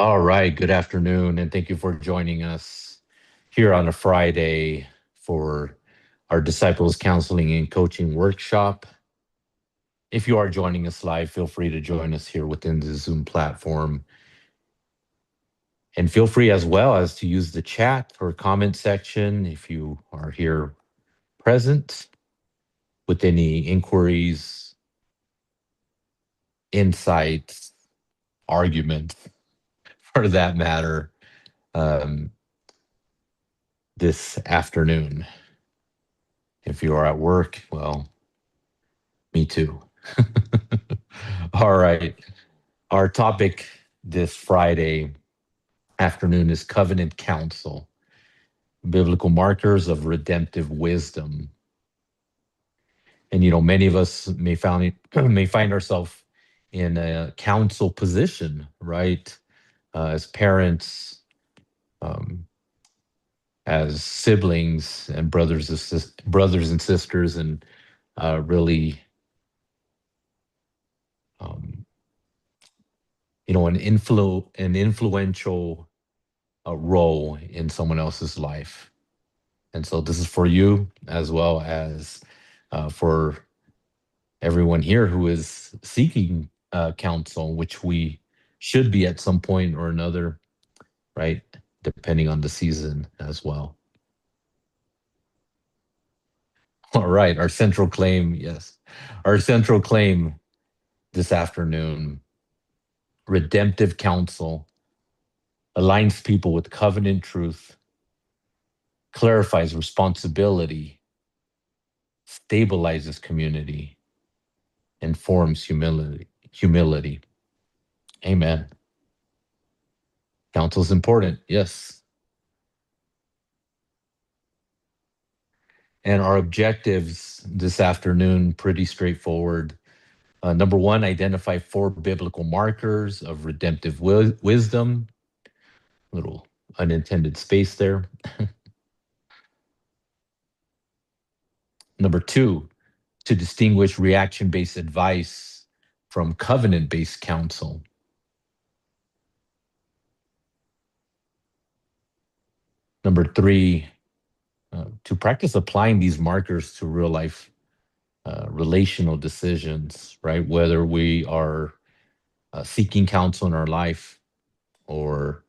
All right, good afternoon, and thank you for joining us here on a Friday for our Disciples Counseling and Coaching Workshop. If you are joining us live, feel free to join us here within the Zoom platform. And feel free as well as to use the chat or comment section if you are here present with any inquiries, insights, arguments, for that matter, um, this afternoon. If you are at work, well, me too. All right. Our topic this Friday afternoon is covenant counsel, biblical markers of redemptive wisdom. And many of us may find ourselves in a counsel position, right? As parents, um, as siblings, and brothers and sisters, and really, um, an influential role in someone else's life. And so this is for you as well as for everyone here who is seeking counsel, which we should be at some point or another, right? Depending on the season as well. All right, our central claim, yes. Our central claim this afternoon, redemptive counsel aligns people with covenant truth, clarifies responsibility, stabilizes community, and forms humility. Amen. Counsel is important, yes. And our objectives this afternoon, pretty straightforward. Number one, identify 4 biblical markers of redemptive wisdom. Little unintended space there. Number 2, to distinguish reaction-based advice from covenant-based counsel. Number 3, to practice applying these markers to real life relational decisions, right? Whether we are seeking counsel in our life or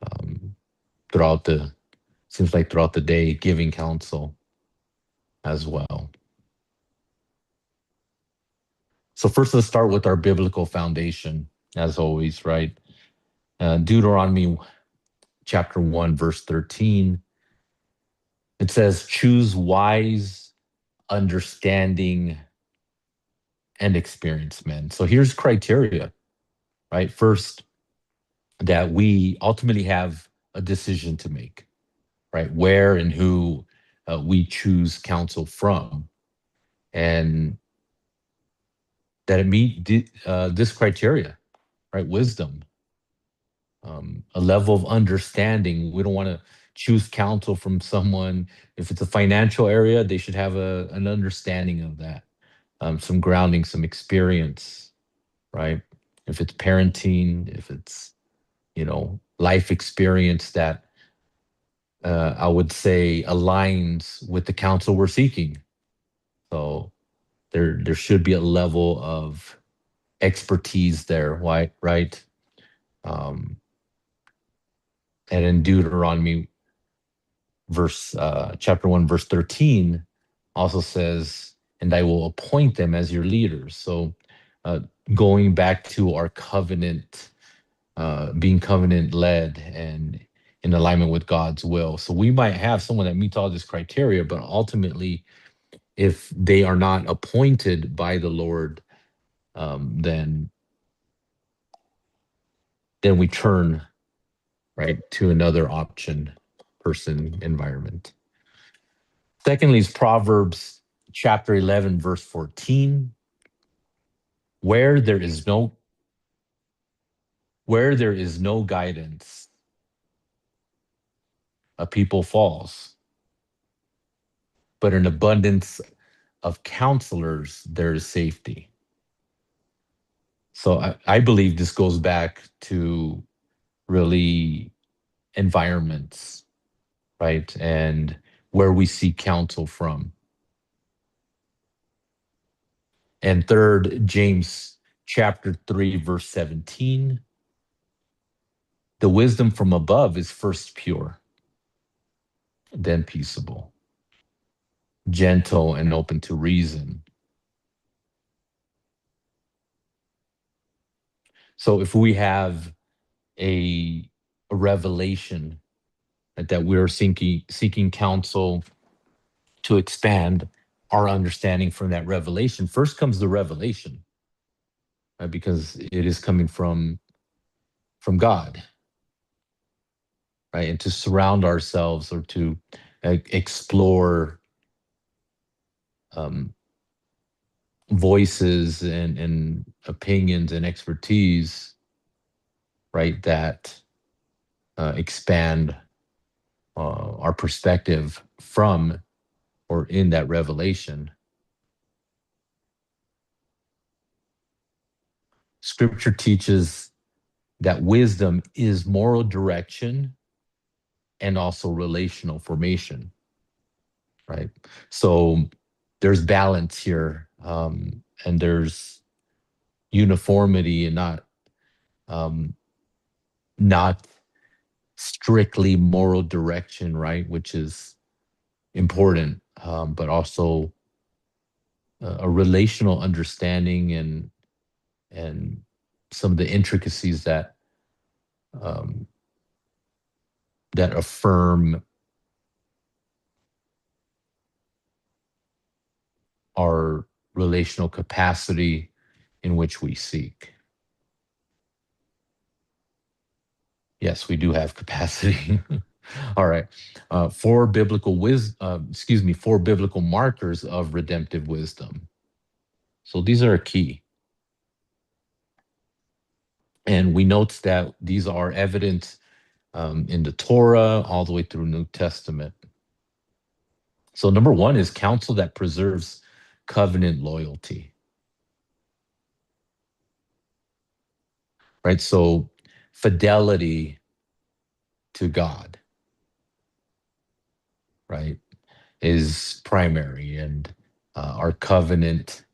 um, throughout the day, giving counsel as well. So first, let's start with our biblical foundation, as always, right? Deuteronomy chapter 1, verse 13. It says, choose wise, understanding, and experienced men. So here's criteria, right? First, that we ultimately have a decision to make, right? Where and who we choose counsel from. And that it meet this criteria, right? Wisdom, a level of understanding. We don't want to choose counsel from someone. If it's a financial area, they should have an understanding of that, some grounding, some experience, right? If it's parenting, if it's, life experience that I would say aligns with the counsel we're seeking. So there should be a level of expertise there, right? Um, and in Deuteronomy chapter 1, verse 13 also says, and I will appoint them as your leaders. So uh, going back to our covenant, being covenant led and in alignment with God's will. So we might have someone that meets all this criteria, but ultimately, if they are not appointed by the Lord, then we turn right to another option, person, environment. Secondly, is Proverbs chapter 11, verse 14. Where there is no guidance, a people falls, but an abundance of counselors there is safety. So I believe this goes back to really environments, right? And where we seek counsel from. And third, James chapter 3, verse 17. The wisdom from above is first pure, then peaceable, gentle, and open to reason. So if we have a revelation that we're seeking counsel to expand our understanding from that revelation, first comes the revelation, right? Because it is coming from God, right? And to surround ourselves or to explore um, voices and opinions and expertise, right? That expand our perspective from or in that revelation. Scripture teaches that wisdom is moral direction and also relational formation, right? So there's balance here, and there's uniformity, and um, not strictly moral direction, right? Which is important, but also a relational understanding and some of the intricacies um, that affirm our relational capacity in which we seek. Yes, we do have capacity. All right. Four biblical four biblical markers of redemptive wisdom. So these are key. And we note that these are evident in the Torah all the way through New Testament. So number one is counsel that preserves covenant loyalty. Right? So fidelity to God, right, is primary, and our covenant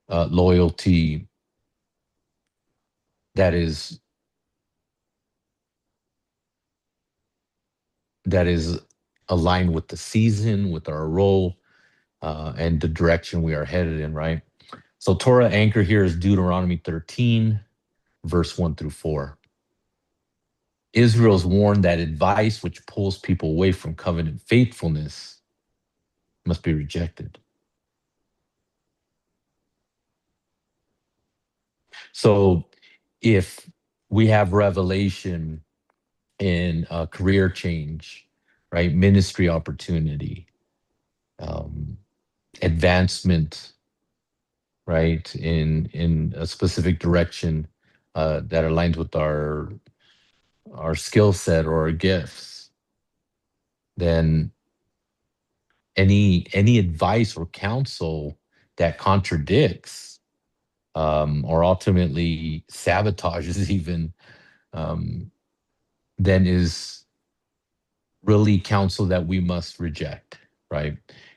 loyalty that is aligned with the season, with our role, and the direction we are headed in, right? So Torah anchor here is Deuteronomy 13, verse 1 through 4. Israel's warned that advice which pulls people away from covenant faithfulness must be rejected. So if we have revelation in career change, right, ministry opportunity, um, advancement, right, in a specific direction that aligns with our skill set or our gifts, then any advice or counsel that contradicts or ultimately sabotages even, um, then is really counsel that we must reject, right?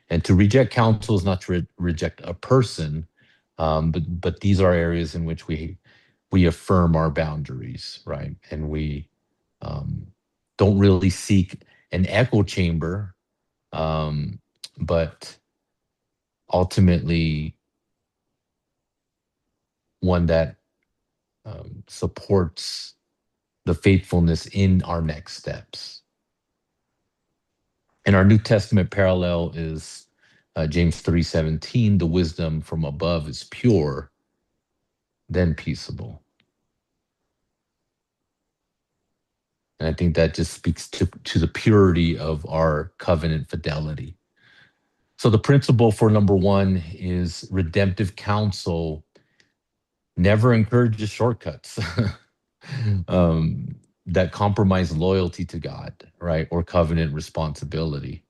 And to reject counsel is not to reject a person, but these are areas in which we affirm our boundaries, right? And we um, don't really seek an echo chamber, um, but ultimately one that supports the faithfulness in our next steps. And our New Testament parallel is James 3:17. The wisdom from above is pure, then peaceable. And I think that just speaks to the purity of our covenant fidelity. So the principle for number one is redemptive counsel never encourages shortcuts that compromise loyalty to God, right? Or covenant responsibility.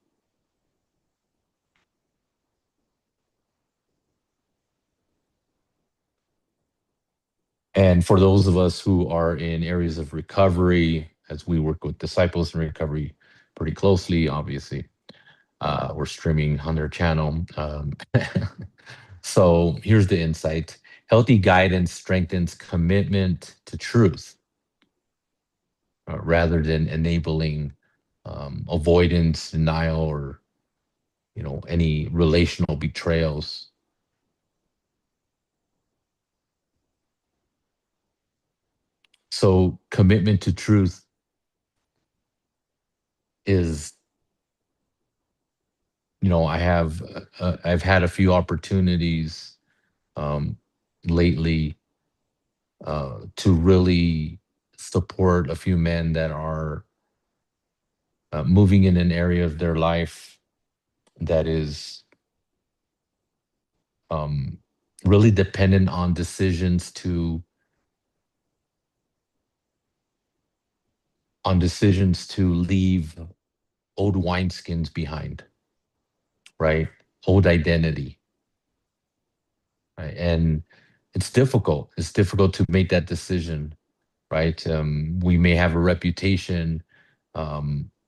And for those of us who are in areas of recovery, as we work with disciples in recovery pretty closely, obviously, we're streaming on their channel. So here's the insight. Healthy guidance strengthens commitment to truth rather than enabling avoidance, denial, or any relational betrayals. So commitment to truth is, I've had a few opportunities um, lately to really support a few men that are moving in an area of their life that is um, really dependent on decisions to leave old wineskins behind, right? Old identity, right? And it's difficult. It's difficult to make that decision, right? We may have a reputation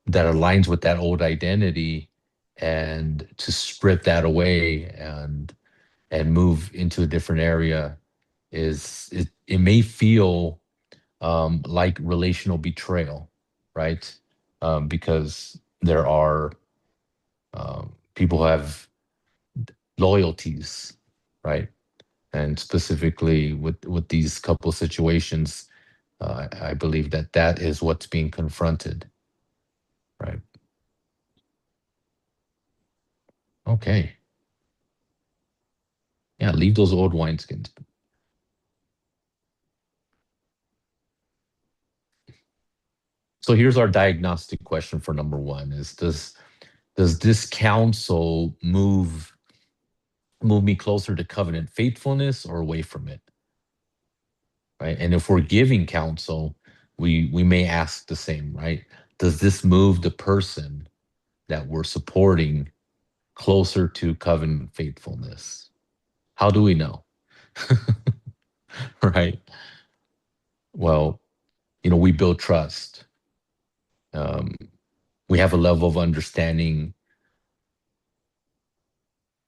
that aligns with that old identity, and to strip that away and move into a different area it may feel like relational betrayal, right? Because there are people who have loyalties, right? And specifically with these couple situations, I believe that that is what's being confronted, right? Okay, yeah, leave those old wineskins. So here's our diagnostic question for number one: is does this counsel move me closer to covenant faithfulness or away from it, right? And if we're giving counsel, we may ask the same, right? Does this move the person that we're supporting closer to covenant faithfulness? How do we know? Right? Well, we build trust. Um, we have a level of understanding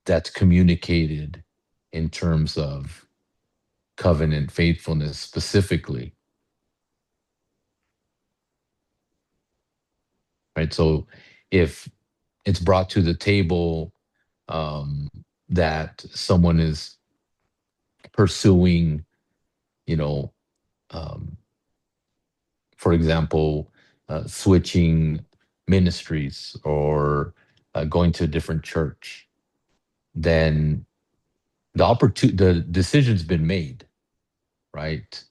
that's communicated in terms of covenant faithfulness specifically, right? So if it's brought to the table um, that someone is pursuing, you know, um, for example, switching ministries or going to a different church, then the decision's been made, right?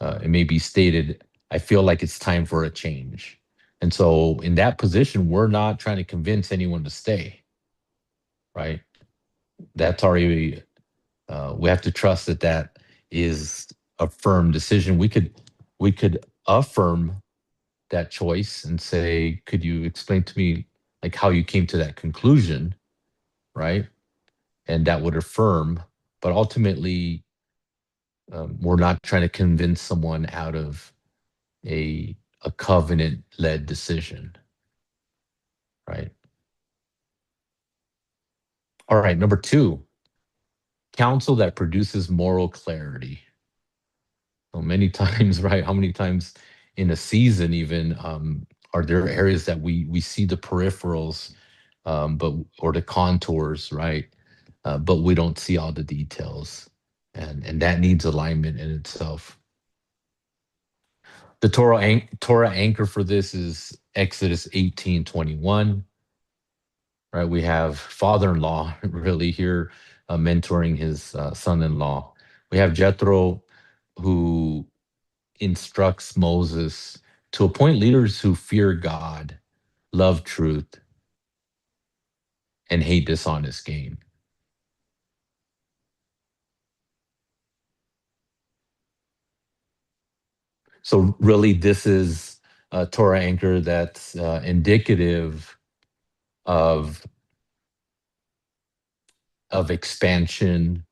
It may be stated, I feel like it's time for a change. And so in that position, we're not trying to convince anyone to stay, right? That's already, we have to trust that that is a firm decision. We could affirm that choice and say, could you explain to me like how you came to that conclusion, right? And that would affirm, but ultimately, we're not trying to convince someone out of a covenant led decision, right? All right, number two, counsel that produces moral clarity. So many times, right? How many times in a season, even are there areas that we see the peripherals, but or the contours, right? But we don't see all the details, and that needs alignment in itself. The Torah anchor for this is Exodus 18:21. Right? We have father-in-law really here mentoring his son-in-law. We have Jethro who instructs Moses to appoint leaders who fear God, love truth, and hate dishonest gain. So really, this is a Torah anchor that's indicative of of expansion,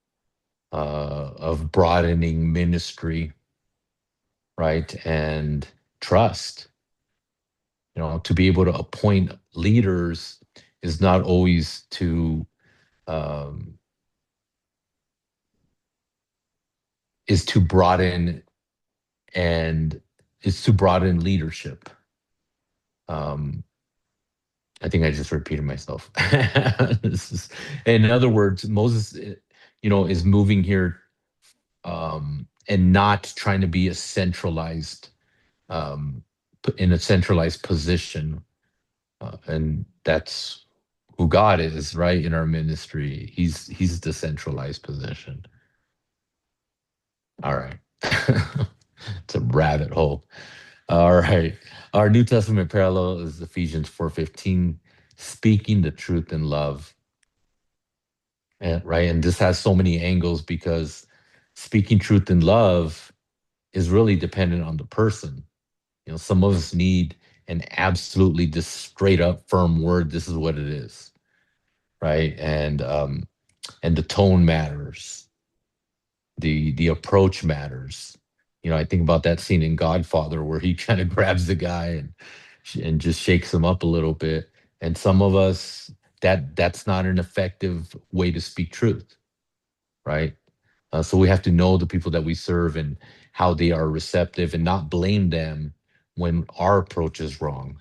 of broadening ministry, right? And trust. To be able to appoint leaders is not always um, to broaden and is to broaden leadership. Um, I think I just repeated myself. In other words, Moses, is moving here, and not trying to be um, in a centralized position, and that's who God is, right? In our ministry, He's the centralized position. All right, it's a rabbit hole. All right, our New Testament parallel is Ephesians 4:15, speaking the truth in love. And, right, and this has so many angles because speaking truth in love is really dependent on the person. Some of us need an absolutely just straight up firm word. This is what it is, right? And the tone matters. The approach matters. I think about that scene in Godfather where he kind of grabs the guy and just shakes him up a little bit. And some of us, that's not an effective way to speak truth, right? So we have to know the people that we serve and how they are receptive and not blame them when our approach is wrong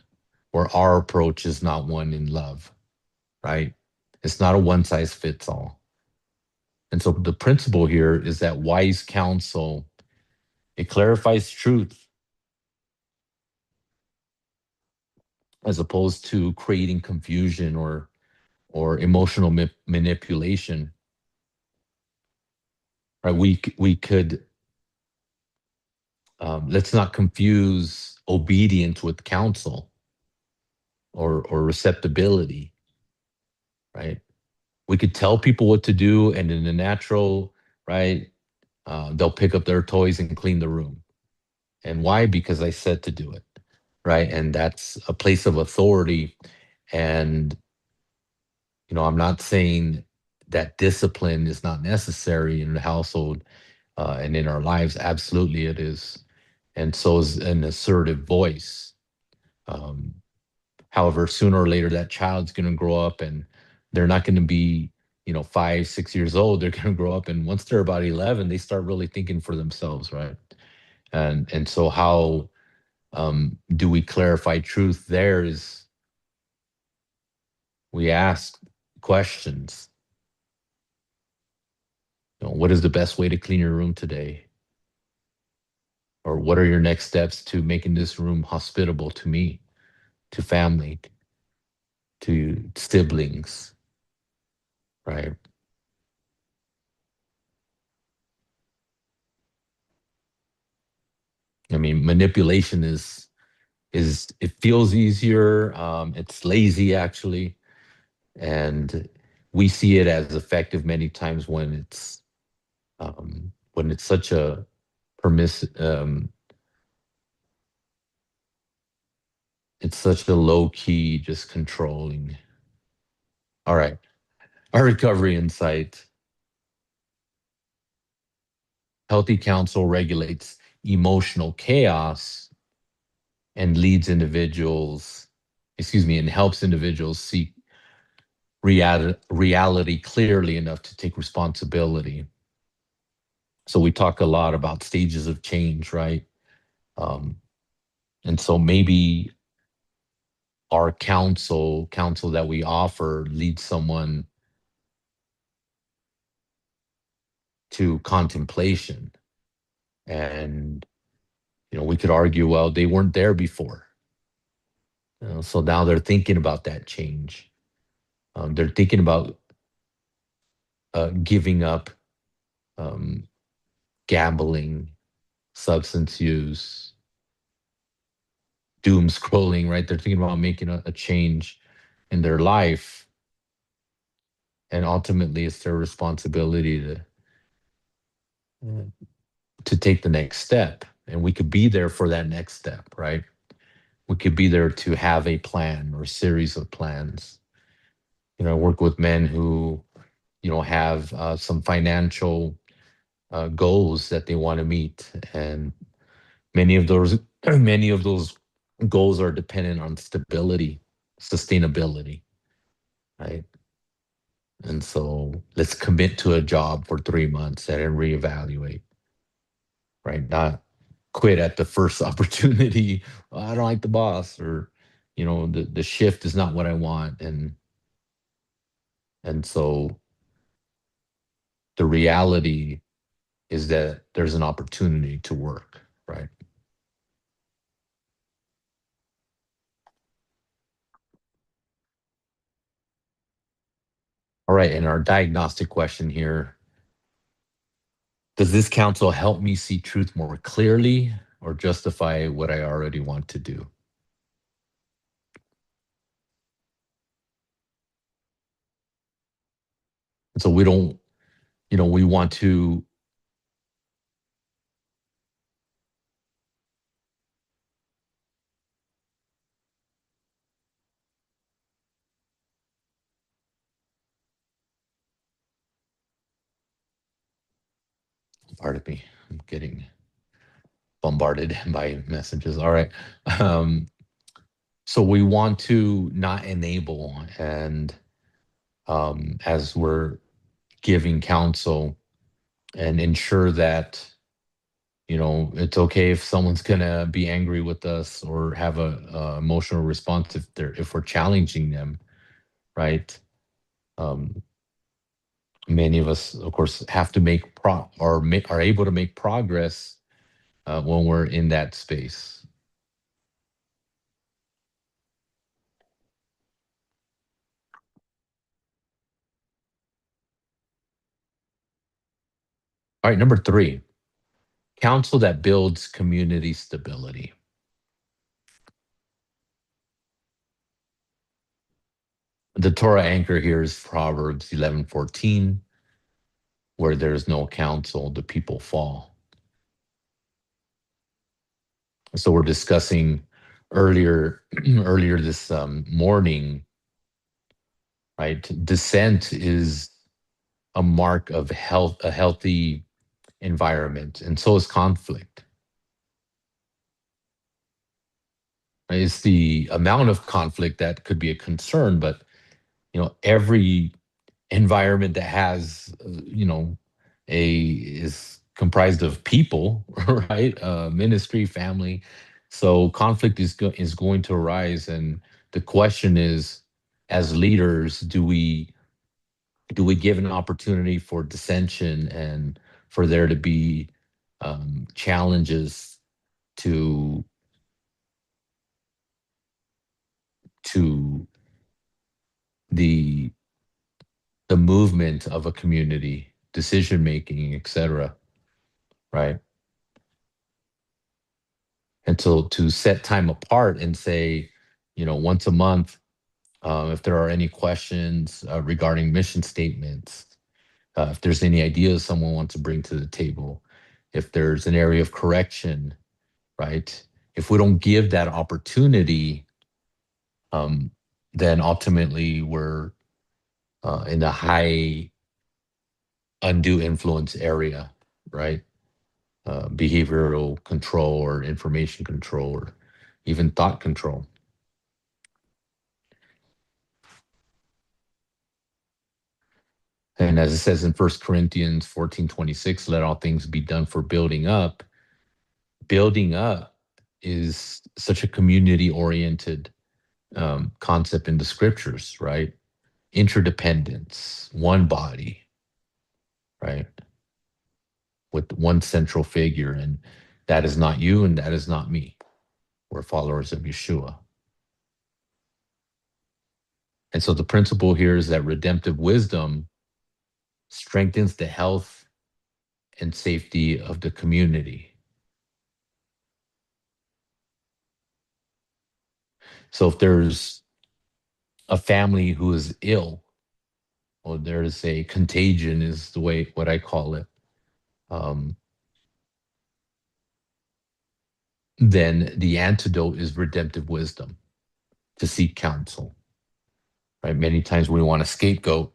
or our approach is not one in love, right? It's not a one size fits all. And so the principle here is that wise counsel, it clarifies truth as opposed to creating confusion or emotional manipulation. Right? We could let's not confuse obedience with counsel or receptibility, right? We could tell people what to do, and in the natural, right, they'll pick up their toys and clean the room. And why? Because I said to do it, right? And that's a place of authority. And I'm not saying that discipline is not necessary in the household and in our lives. Absolutely, it is. And so is an assertive voice. Um, However, sooner or later, that child's going to grow up and they're not going to be, 5, 6 years old. They're going to grow up. And once they're about 11, they start really thinking for themselves, right? And so how do we clarify truth there is we ask questions. What is the best way to clean your room today? Or what are your next steps to making this room hospitable to me, to family, to siblings, right? I mean, manipulation is it feels easier. It's lazy actually, and we see it as effective many times when it's such a permiss. It's such a low key, just controlling. All right, our recovery insight: healthy counsel regulates emotional chaos and leads individuals, excuse me, and helps individuals see reality clearly enough to take responsibility. So we talk a lot about stages of change, right? Um, and so maybe our counsel that we offer leads someone to contemplation. And, we could argue, well, they weren't there before. So now they're thinking about that change. They're thinking about giving up um, gambling, substance use, doom scrolling, right? They're thinking about making a change in their life. And ultimately, it's their responsibility to take the next step. And we could be there for that next step, right? We could be there to have a plan or a series of plans. I work with men who, have some financial goals that they want to meet, and many of those many of those goals are dependent on stability, sustainability, right? And so let's commit to a job for 3 months and then reevaluate, right? Not quit at the first opportunity. "Well, I don't like the boss," or the shift is not what I want, and so the reality is that there's an opportunity to work, right? All right, and our diagnostic question here: does this counsel help me see truth more clearly or justify what I already want to do? And so we don't, we want to, pardon me, I'm getting bombarded by messages. All right. Um, so we want to not enable, and as we're giving counsel, and ensure that it's okay if someone's gonna be angry with us or have a emotional response if we're challenging them, right? um, Many of us, of course, have to make are able to make progress when we're in that space. All right, number three: counsel that builds community stability. The Torah anchor here is Proverbs 11:14, where there's no counsel, the people fall. So we're discussing earlier earlier this morning, right? Dissent is a mark of a healthy environment, and so is conflict. It's the amount of conflict that could be a concern, but every environment that has a is comprised of people, right? Ministry, family. So conflict is going to arise, and the question is, as leaders, do we give an opportunity for dissension and for there to be challenges to to the the movement of a community, decision making, etc. Right? And so to set time apart and say, once a month, if there are any questions regarding mission statements, if there's any ideas someone wants to bring to the table, if there's an area of correction, right? If we don't give that opportunity, um, then ultimately we're in a high undue influence area, right? Behavioral control or information control or even thought control. And as it says in 1 Corinthians 14:26, let all things be done for building up. Building up is such a community oriented concept in the scriptures, right? Interdependence, one body, right? With one central figure. And that is not you and that is not me. We're followers of Yeshua. And so the principle here is that redemptive wisdom strengthens the health and safety of the community. So if there's a family who is ill, or there's a contagion, is the way what I call it, um, then the antidote is redemptive wisdom, to seek counsel. Right? Many times we want to scapegoat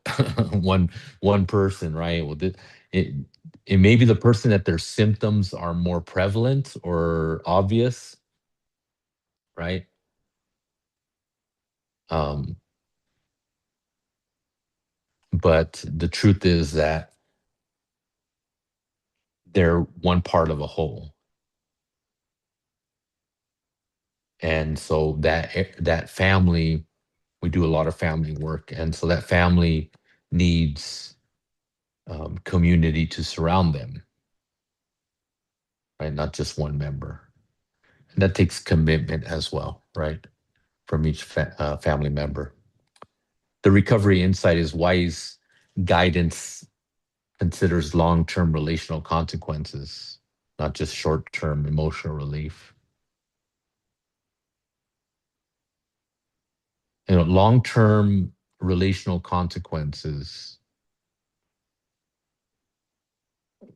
one person, right? Well, it it may be the person that their symptoms are more prevalent or obvious, right? Um, but the truth is that they're one part of a whole. And so that family, we do a lot of family work, and so that family needs community to surround them, right? Not just one member. And that takes commitment as well, right? From each family member. The recovery insight is wise guidance considers long-term relational consequences, not just short-term emotional relief. Long-term relational consequences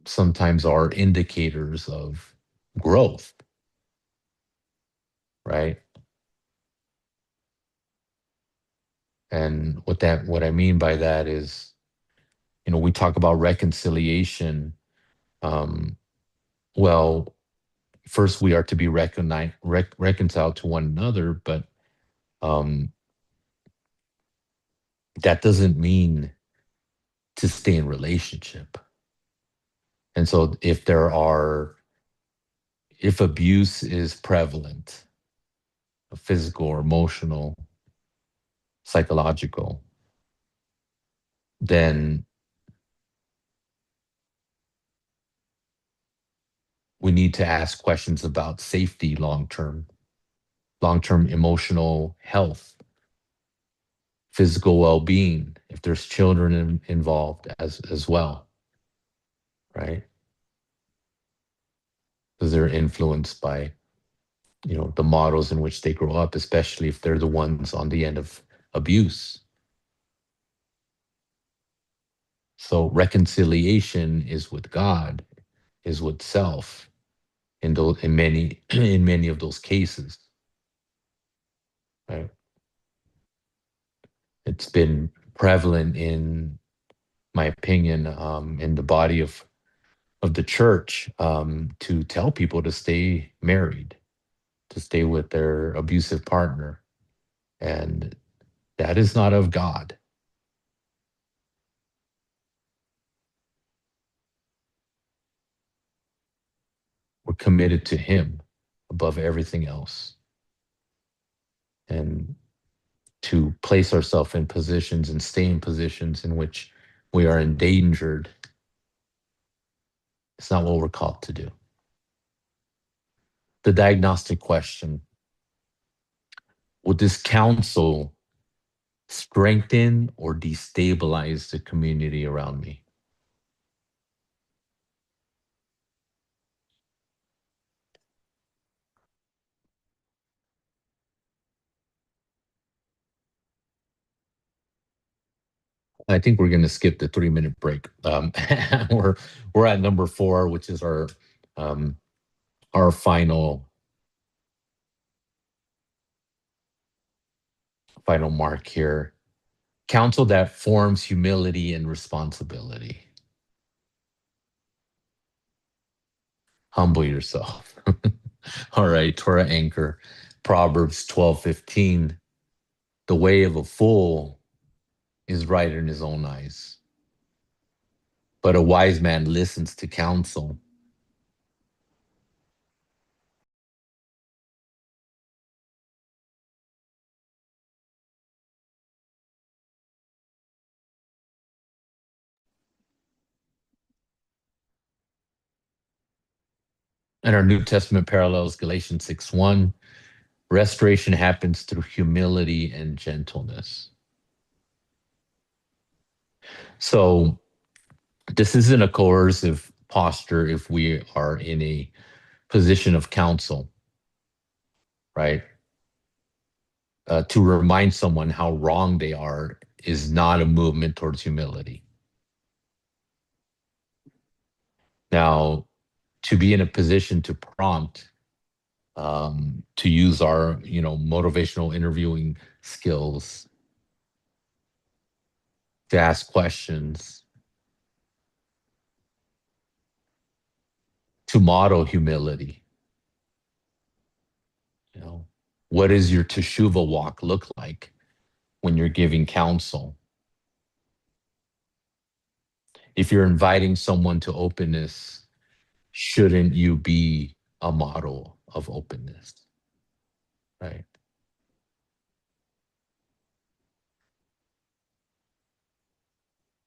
sometimes are indicators of growth, right? And what I mean by that is, we talk about reconciliation. Um, well, first we are to be reconciled to one another, but um, that doesn't mean to stay in relationship. And so if abuse is prevalent, physical or emotional, psychological, then we need to ask questions about safety long-term emotional health, physical well-being, if there's children involved as well, right? Because they're influenced by, the models in which they grow up, especially if they're the ones on the end of abuse. So reconciliation is with God, is with self in many in many of those cases, right? It's been prevalent in my opinion, in the body of the church, to tell people to stay married, to stay with their abusive partner, and that is not of God. We're committed to Him above everything else, and to place ourselves in positions and stay in positions in which we are endangered. It's not what we're called to do. The diagnostic question: would this counsel strengthen or destabilize the community around me? I think we're going to skip the 3-minute break. We're we're at number 4, which is um, our final mark here. Counsel that forms humility and responsibility. Humble yourself. All right, Torah anchor, Proverbs 12:15. The way of a fool is right in his own eyes, but a wise man listens to counsel. And our New Testament parallels Galatians 6:1. Restoration happens through humility and gentleness. So this isn't a coercive posture if we are in a position of counsel, right? To remind someone how wrong they are is not a movement towards humility. Now, to be in a position to prompt, to use our, motivational interviewing skills, to ask questions, to model humility. You know, what does your teshuva walk look like when you're giving counsel? If you're inviting someone to openness, shouldn't you be a model of openness? Right.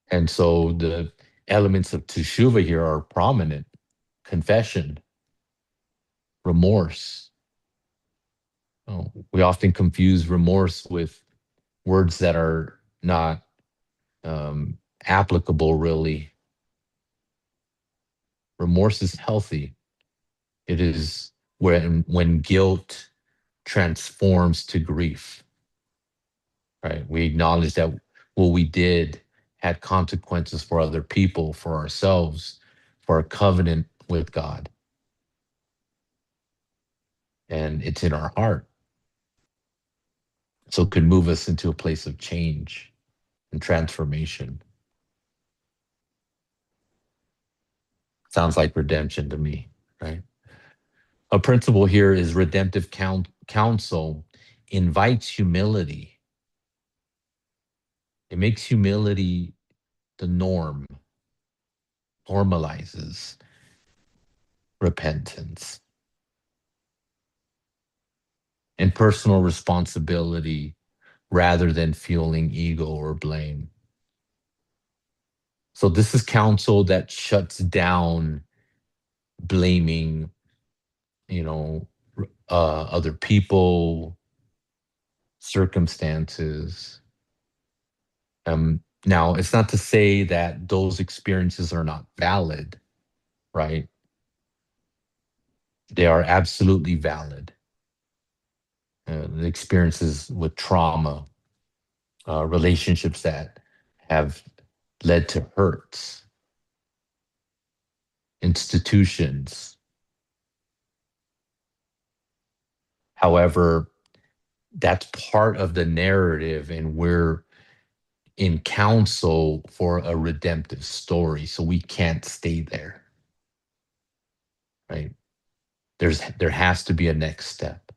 And so the elements of teshuva here are prominent: confession, remorse. Oh, we often confuse remorse with words that are not um, applicable, really. Remorse is healthy. It is when guilt transforms to grief, right? We acknowledge that what we did had consequences for other people, for ourselves, for our covenant with God. And it's in our heart. So it could move us into a place of change and transformation. Sounds like redemption to me, right? A principle here is redemptive counsel invites humility. It makes humility the norm, normalizes repentance and personal responsibility rather than fueling ego or blame. So this is counsel that shuts down blaming, you know, other people, circumstances. Now, it's not to say that those experiences are not valid, right? They are absolutely valid. The experiences with trauma, relationships that have led to hurts, institutions. However, that's part of the narrative, and we're in counsel for a redemptive story. So we can't stay there, right? There has to be a next step.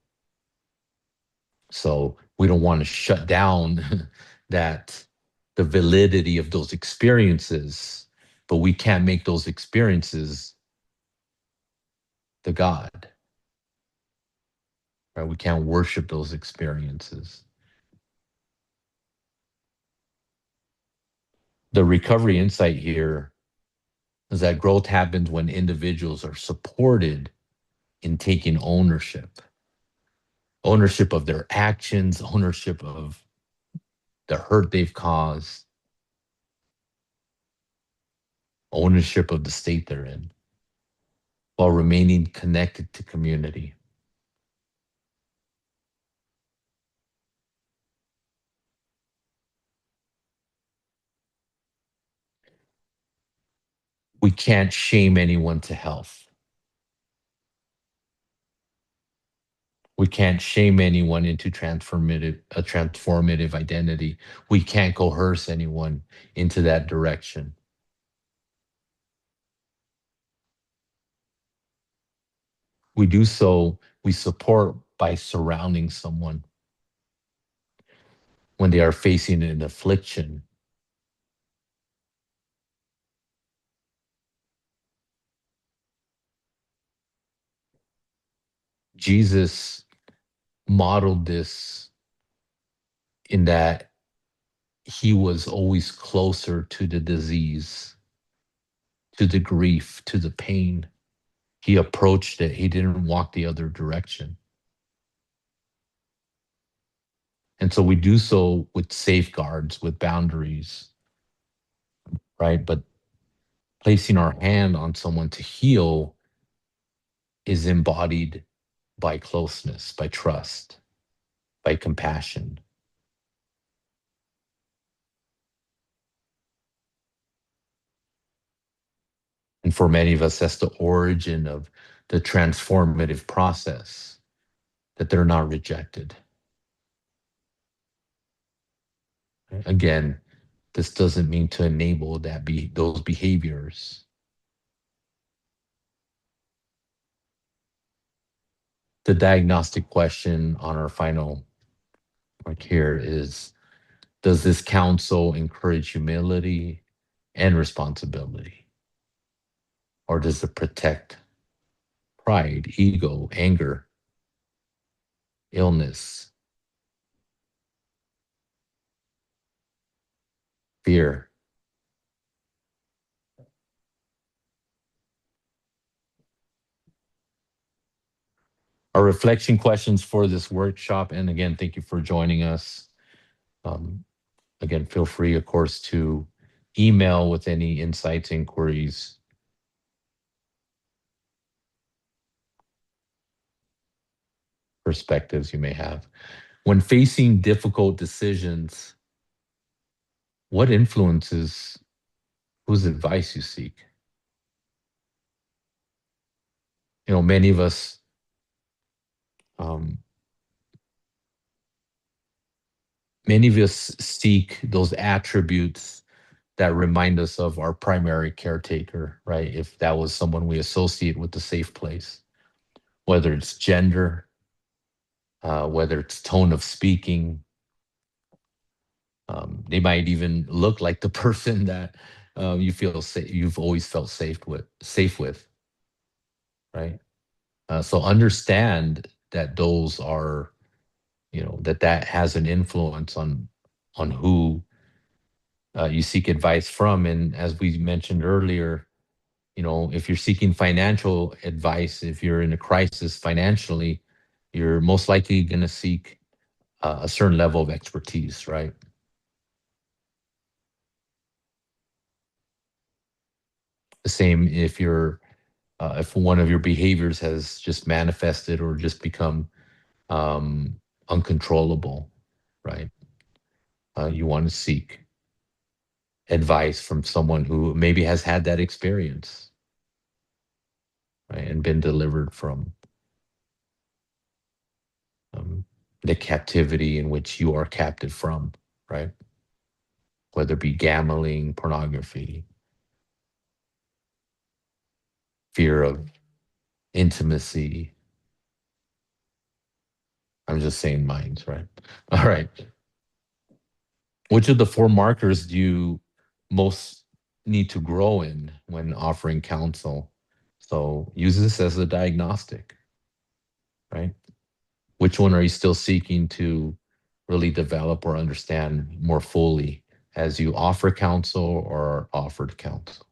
So we don't want to shut down that the validity of those experiences, but we can't make those experiences the God, right? We can't worship those experiences. The recovery insight here is that growth happens when individuals are supported in taking ownership of their actions, ownership of the hurt they've caused, ownership of the state they're in, while remaining connected to community. We can't shame anyone to health. We can't shame anyone into a transformative identity. We can't coerce anyone into that direction. We support by surrounding someone when they are facing an affliction. Jesus modeled this in that he was always closer to the disease, to the grief, to the pain. He approached it. He didn't walk the other direction. And so we do so with safeguards, with boundaries, right? But placing our hand on someone to heal is embodied by closeness, by trust, by compassion. And for many of us, that's the origin of the transformative process, that they're not rejected. Again, this doesn't mean to enable those behaviors. The diagnostic question on our final mark here is, does this counsel encourage humility and responsibility? Or does it protect pride, ego, anger, illness, fear? Our reflection questions for this workshop, and again, thank you for joining us. Um, again, feel free, of course, to email with any insights, inquiries, perspectives you may have. When facing difficult decisions, what influences whose advice you seek? Many of us um, seek those attributes that remind us of our primary caretaker, right? If that was someone we associate with the safe place, whether it's gender, whether it's tone of speaking, they might even look like the person that you've always felt safe with, right? So understand that those are, that has an influence on who you seek advice from. And as we mentioned earlier, if you're seeking financial advice, if you're in a crisis financially, you're most likely going to seek a certain level of expertise, right? The same if one of your behaviors has just manifested or just become uncontrollable, right? You want to seek advice from someone who maybe has had that experience, right, and been delivered from um, the captivity in which you are captive from, right? Whether it be gambling, pornography, fear of intimacy. I'm just saying minds, right? All right. Which of the four markers do you most need to grow in when offering counsel? So use this as a diagnostic, right? Which one are you still seeking to really develop or understand more fully as you offer counsel or are offered counsel?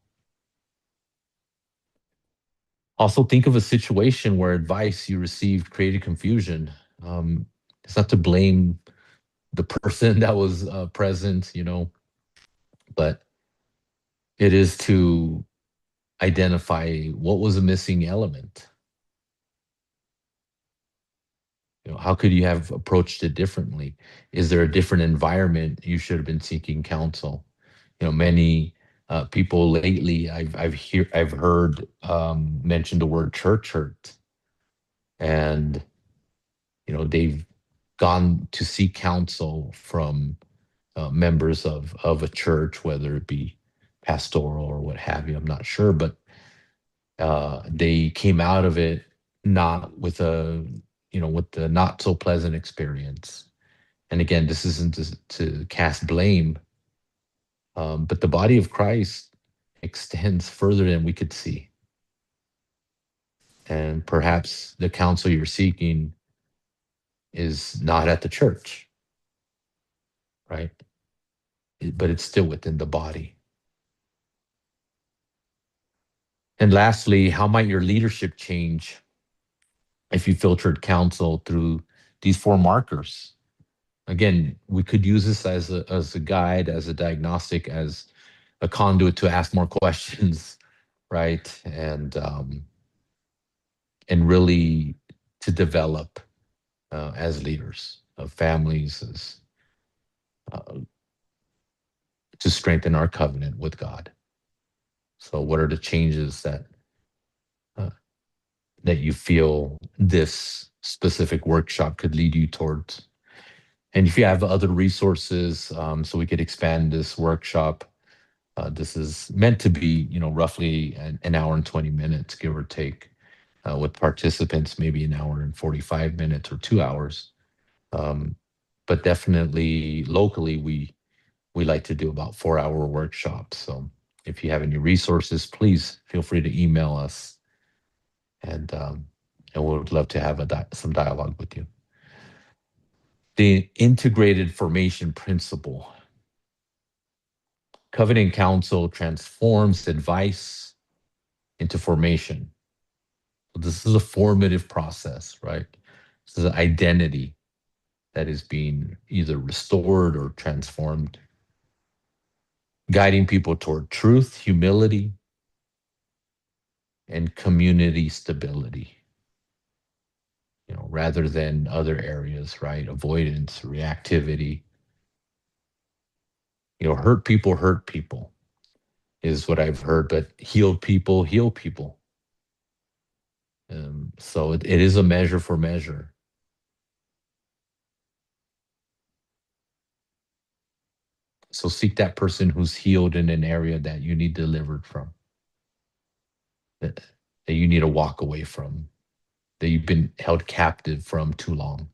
Also, think of a situation where advice you received created confusion. It's not to blame the person that was present, but it is to identify what was a missing element. How could you have approached it differently? Is there a different environment you should have been seeking counsel? Many people lately I've heard mention the word church hurt, and they've gone to seek counsel from members of a church, whether it be pastoral or what have you. I'm not sure, but they came out of it not with with the not so pleasant experience. And again, this isn't to cast blame, but the body of Christ extends further than we could see. And perhaps the counsel you're seeking is not at the church, right? But it's still within the body. And lastly, how might your leadership change if you filtered counsel through these four markers? Again, we could use this as a guide, as a diagnostic, as a conduit to ask more questions, right? And really to develop as leaders of families, uh, to strengthen our covenant with God. So, what are the changes uh, that you feel this specific workshop could lead you towards? And if you have other resources, so we could expand this workshop, this is meant to be, roughly an hour and 20 minutes, give or take. with participants, maybe an hour and 45 minutes or 2 hours. But definitely locally, we like to do about 4 hour workshops. So if you have any resources, please feel free to email us, and we would love to have some dialogue with you. The integrated formation principle. Covenant counsel transforms advice into formation. So this is a formative process, right? This is an identity that is being either restored or transformed, guiding people toward truth, humility, and community stability, rather than other areas, right? Avoidance, reactivity. Hurt people is what I've heard, but healed people heal people. So it is a measure for measure. So seek that person who's healed in an area that you need delivered from, that you need to walk away from, that you've been held captive from too long.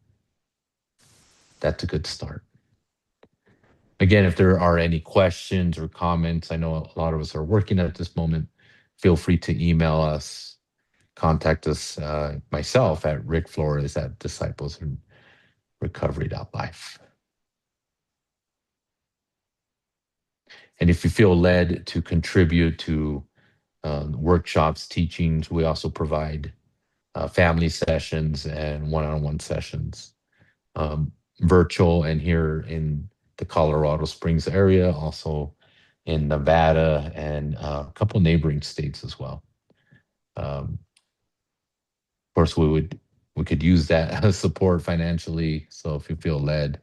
That's a good start. Again, if there are any questions or comments, I know a lot of us are working at this moment, feel free to email us, contact us, myself at Rick Flores at disciplesandrecovery.life. And if you feel led to contribute to workshops, teachings, we also provide family sessions and one-on-one sessions, virtual, and here in the Colorado Springs area, also in Nevada and a couple neighboring states as well. Of course, we could use that support financially. So if you feel led,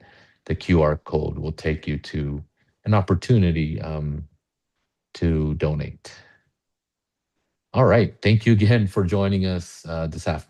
the QR code will take you to an opportunity to donate. All right. Thank you again for joining us this afternoon.